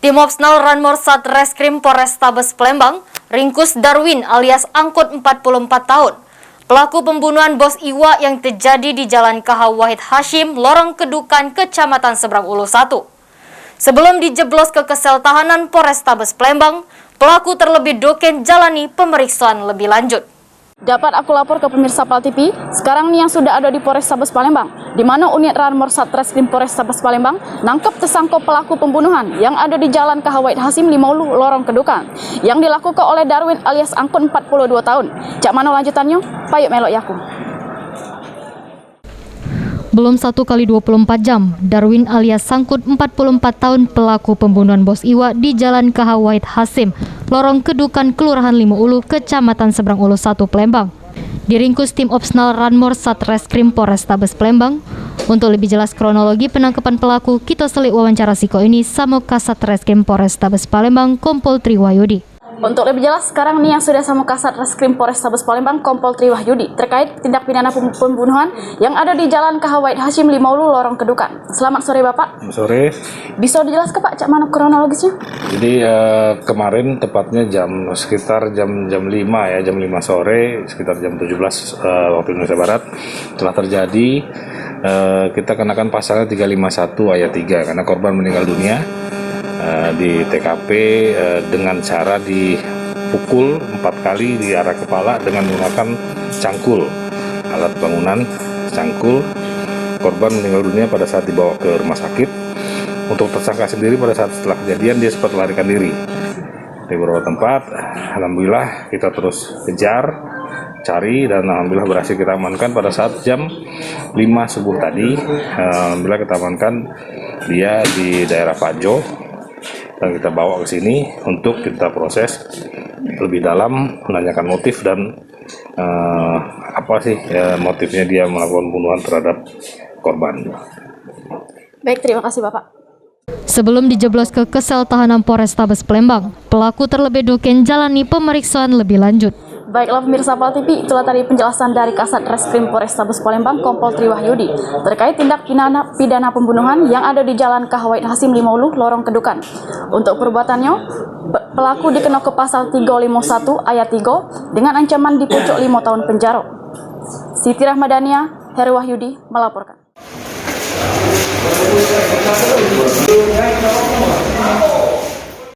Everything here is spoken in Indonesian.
Tim Opsnal Ranmor Satreskrim Polrestabes Palembang ringkus Darwin alias Angkut 44 tahun. Pelaku pembunuhan Bos Iwa yang terjadi di Jalan KH Wahid Hashim, Lorong Kedukan, Kecamatan Seberang Ulu 1. Sebelum dijeblos ke sel tahanan Polrestabes Palembang, pelaku terlebih dahulu jalani pemeriksaan lebih lanjut. Dapat aku lapor ke pemirsa PAL TV, sekarang nih yang sudah ada di Polrestabes Palembang, di mana unit Ranmor Satreskrim Polrestabes Palembang nangkep tersangka pelaku pembunuhan yang ada di Jalan KH Wahid Hashim 5 Ulu, Lorong Kedukan, yang dilakukan oleh Darwin alias Angkut 42 tahun. Cak mana lanjutannya? Payuk melok yaku. Belum 1 kali 24 jam, Darwin alias Sangkut 44 tahun pelaku pembunuhan Bos Iwa di Jalan KH Wahid Hashim, Lorong Kedukan, Kelurahan 5 Ulu, Kecamatan Seberang Ulu 1, Palembang. Diringkus tim Opsnal Ranmor Satreskrim Polrestabes Palembang. Untuk lebih jelas kronologi penangkapan pelaku, kita selik wawancara siko ini sama Kasat Reskrim Polrestabes Palembang, Kompol Triwahyudi. Untuk lebih jelas, sekarang nih yang sudah sama Kasat Reskrim Polrestabes Palembang, Kompol Triwahyudi, terkait tindak pidana pembunuhan yang ada di Jalan KH Wahid Hashim 5 Ulu, Lorong Kedukan. Selamat sore Bapak. Sore. Bisa dijelaskan Pak, cak mana kronologisnya? Jadi kemarin tepatnya sekitar jam 5 ya, jam 5 sore, sekitar jam 17 waktu Indonesia Barat telah terjadi kita kenakan pasalnya 351 ayat 3 karena korban meninggal dunia di TKP dengan cara dipukul 4 kali di arah kepala dengan menggunakan cangkul, alat bangunan cangkul. Korban meninggal dunia pada saat dibawa ke rumah sakit. Untuk tersangka sendiri pada saat setelah kejadian dia sempat melarikan diri di beberapa tempat. Alhamdulillah kita terus kejar, cari, dan alhamdulillah berhasil kita amankan pada saat jam 5 subuh tadi. Alhamdulillah kita amankan dia di daerah Pajo dan kita bawa ke sini untuk kita proses lebih dalam, menanyakan motif dan apa sih motifnya dia melakukan pembunuhan terhadap korban. Baik, terima kasih Bapak. Sebelum dijeblos ke sel tahanan Polrestabes Palembang, pelaku terlebih dahulu jalani pemeriksaan lebih lanjut. Baiklah pemirsa PAL TV, itulah tadi penjelasan dari Kasat Reskrim Polrestabes Palembang, Kompol Triwahyudi, terkait tindak pidana pembunuhan yang ada di Jalan KH Wahid Hashim 5 Ulu, Lorong Kedukan. Untuk perbuatannya, pelaku dikenal ke pasal 351 ayat 3 dengan ancaman dipucuk 5 tahun penjara. Siti Rahmadania, Heru Wahyudi melaporkan.